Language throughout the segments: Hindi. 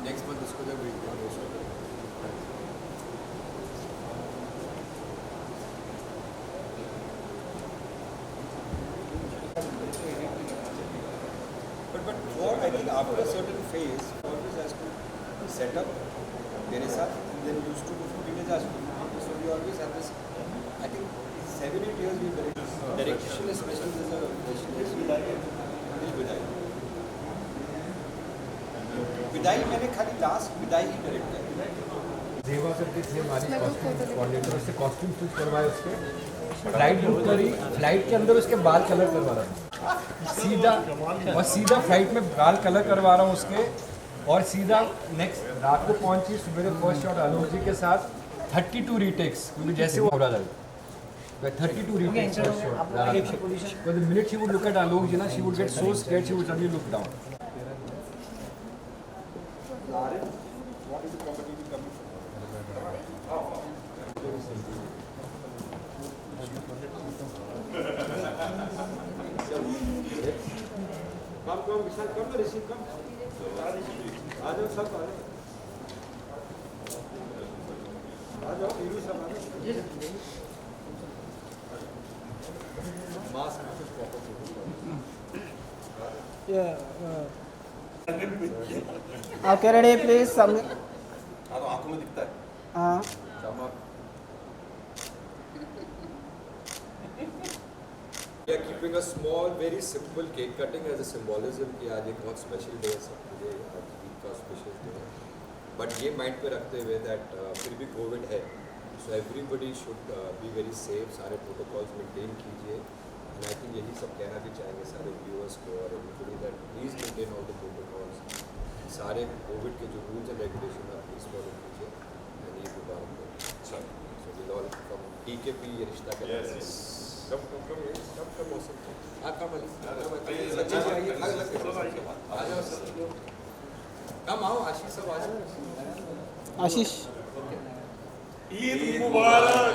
नेक्स्ट मंथ उसको जब but for I think after a certain phase, always has to set up मेरे साथ, then used to do from village as well. So we always have this. I think 7-8 years we direction especially there's a विदाई मैंने खाली लास्ट विदाई ही डायरेक्ट किया। देवा करके थे हमारी कॉस्ट्यूम कोऑर्डिनेटर, उससे कॉस्ट्यूम स्टिच करवाए, उसके फ्लाइट बुक करी, फ्लाइट के अंदर उसके बाल कलर करवा रहा हूँ सीधा फ्लाइट में बाल कलर करवा रहा हूँ उसके, और सीधा नेक्स्ट रात को पहुँची, सुबह फर्स्ट शॉट आलोक जी के साथ 32 रीटेक्स, क्योंकि जैसे वो हो रहा था 32 retakes first shot. But the minute she would look at Alok ji, she would get so scared, she would suddenly look down. What is the competitive coming Come, Vishal, come to receive, come. आ जाओ सब आ जाओ हीरो सब आ जाओ मास्क Okay, ready, please. तो आंखों में दिखता है हाँ. We are keeping a small, very simple cake cutting as a symbolism कि आज एक बहुत special day है सबके लिए, आज ईद का special day है. But ये mind पे रखते हुए that फिर भी COVID है, so everybody should be very safe, सारे protocols maintain कीजिए. And I think यही सब कहना भी चाहेंगे सारे viewers को और everybody that please maintain all the protocols. सारे COVID के जो rules and regulations आप please follow कीजिए. And ये मुबारक हो. So we'll all from TKP ये रिश्ता कहते हैं. कब मौसम आ जाओ सर, कम आओ आशीष सब आ जाओ. आशीष. ईद मुबारक.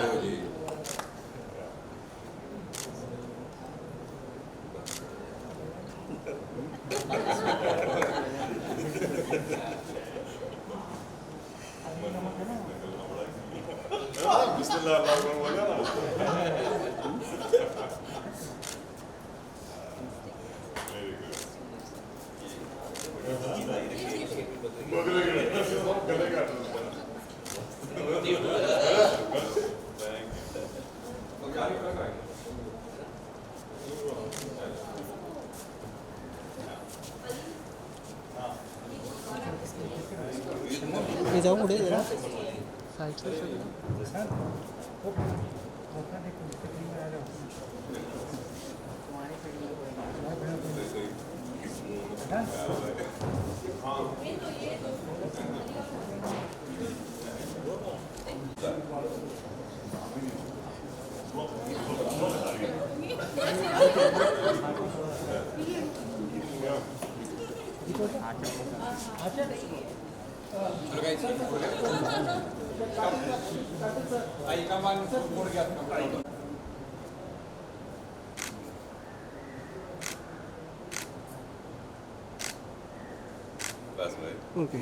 ये जाओ उड़े जरा. ओके.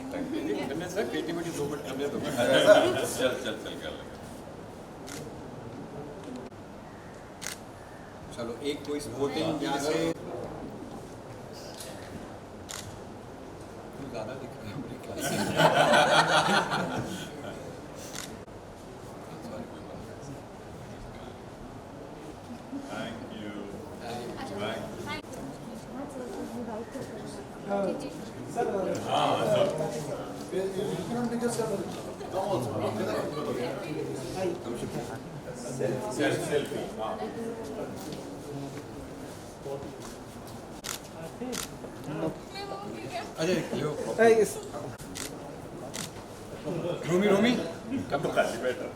सर क्रिएटिविटी 2 मिनट करने दो. चल कर ले. चलो एक कोई वोटिंग यहाँ से ज़्यादा दिख रहा है मेरी क्लास. Thank you. Selfie. अरे yo Hey, Romi Come to Kashi, better.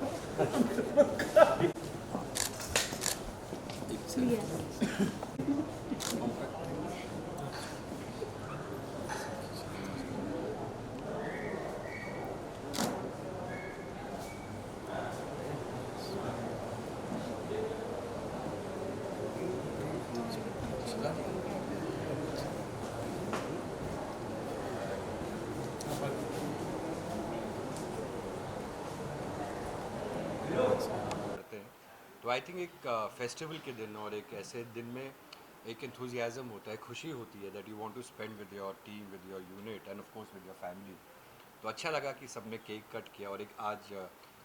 I think एक फेस्टिवल के दिन और एक ऐसे दिन में एक एंथुजियाज्म होता है, खुशी होती है that you want to spend with your team, with your unit and of course with your family. तो अच्छा लगा कि सबने केक कट किया और एक आज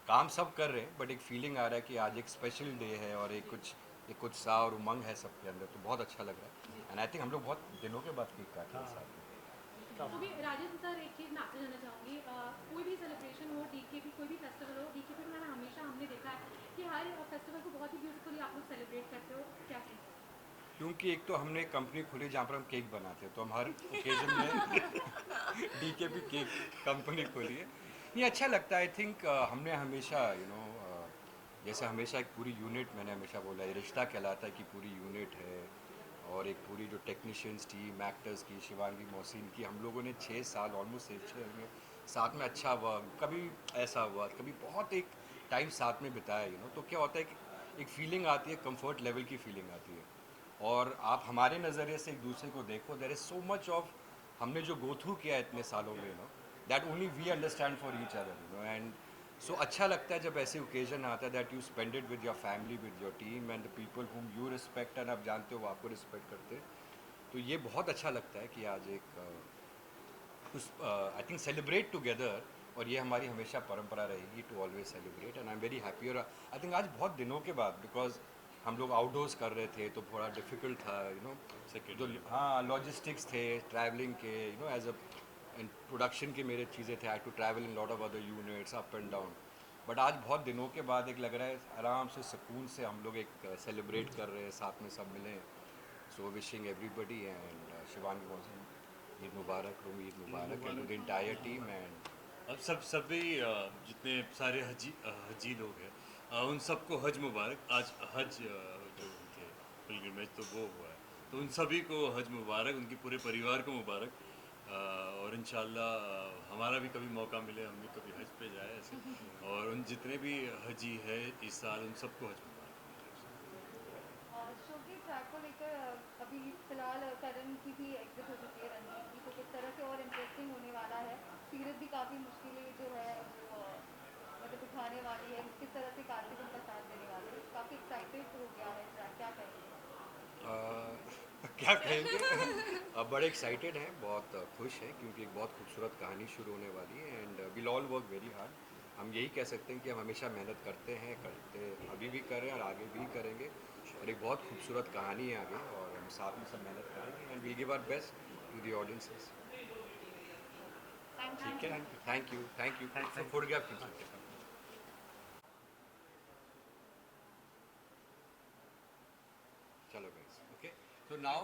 काम सब कर रहे हैं बट एक फीलिंग आ रहा है कि आज एक स्पेशल डे है और एक उत्साह और उमंग है सबके अंदर, तो बहुत अच्छा लग रहा है। एंड आई थिंक हम लोग बहुत दिनों के बाद केक काट रहे हैं साथ में। तो भी राजेश सर एक चीज़ मैं आपसे जानना चाहूँगी, कोई भी सेलिब्रेशन हो, डीकेपी कोई भी फेस्टिवल हो, डीकेपी में हमेशा हमने देखा है कि हर फेस्टिवल को बहुत ही ब्यूटीफुली आप लोग सेलिब्रेट करते हो, क्या कहें? क्योंकि एक तो हमने एक कंपनी खोली जहाँ पर हम केक बनाते हैं, तो हम हर ओकेजन में डीकेपी केक कंपनी खोली है। ये अच्छा लगता है। आई थिंक हमने हमेशा जैसे हमेशा एक पूरी यूनिट, मैंने हमेशा बोला ये रिश्ता कहलाता है कि पूरी यूनिट है और एक पूरी जो टेक्नीशियंस टीम, एक्टर्स की, शिवांगी मोहसिन की, हम लोगों ने 6 साल ऑलमोस्ट 6 में साथ में अच्छा हुआ, कभी ऐसा हुआ, कभी बहुत एक टाइम साथ में बिताया तो क्या होता है कि एक फीलिंग आती है, कंफर्ट लेवल की फीलिंग आती है। और आप हमारे नज़रिए से एक दूसरे को देखो, there is so much of हमने जो गो थ्रू किया है इतने सालों में that only we understand for each other and so अच्छा लगता है जब ऐसे ओकेजन आता है that you spend it with your family, with your team and the people whom you respect and आप जानते हो वो आपको रिस्पेक्ट करते हैं। तो ये बहुत अच्छा लगता है कि आज एक आई थिंक सेलिब्रेट टुगेदर, और ये हमारी हमेशा परंपरा रहेगी to always celebrate and I am very happy. और आई थिंक आज बहुत दिनों के बाद, बिकॉज हम लोग आउटडोर्स कर रहे थे तो थोड़ा डिफिकल्ट था जो हाँ लॉजिस्टिक्स थे ट्रैवलिंग के एज अ प्रोडक्शन के मेरे चीज़ें थे, I to travel in lot of other units up and down. But आज बहुत दिनों के बाद एक लग रहा है आराम से सुकून से हम लोग एक सेलिब्रेट कर रहे हैं, साथ में सब मिले। So wishing everybody and Shivangi Mohsin Eid Mubarak, room Eid Mubarak and the entire team and अब सभी जितने सारे हजी लोग हैं उन सबको हज मुबारक। आज हज जो थे पिलग्रिमेज तो वो हुआ है, तो उन सभी को हज मुबारक, उनके पूरे परिवार को मुबारक। और इंशाल्लाह हमारा भी कभी मौका मिले हम भी कभी हज पे जाए ऐसे, और उन जितने भी हजी है इस साल उन सबको हज मुबारक। और शो के ट्रैक को लेकर अभी फिलहाल करण की भी एग्जिट हो चुकी है, रणजीत की, तो किस तरह से और इंटरेस्टिंग होने वाला है। सीरत भी काफ़ी मुश्किलें जो है वो मतलब उठाने वाली है, किस तरह से कार्तिक उनका साथ देने वाले हैं। काफ़ी एक्साइटेड हो गया है ट्रैक, क्या कहेंगे? क्या कहेंगे अब बड़े एक्साइटेड हैं, बहुत खुश हैं क्योंकि एक बहुत खूबसूरत कहानी शुरू होने वाली है and will all work very hard. हम यही कह सकते हैं कि हम हमेशा मेहनत करते अभी भी कर रहे हैं और आगे भी करेंगे, और एक बहुत खूबसूरत कहानी है आगे और हम साथ में सब मेहनत करेंगे and will give our best to the audiences. ठीक है, थैंक यू फोटोग्राफ खींचिए। चलो गाइस, ओके, so now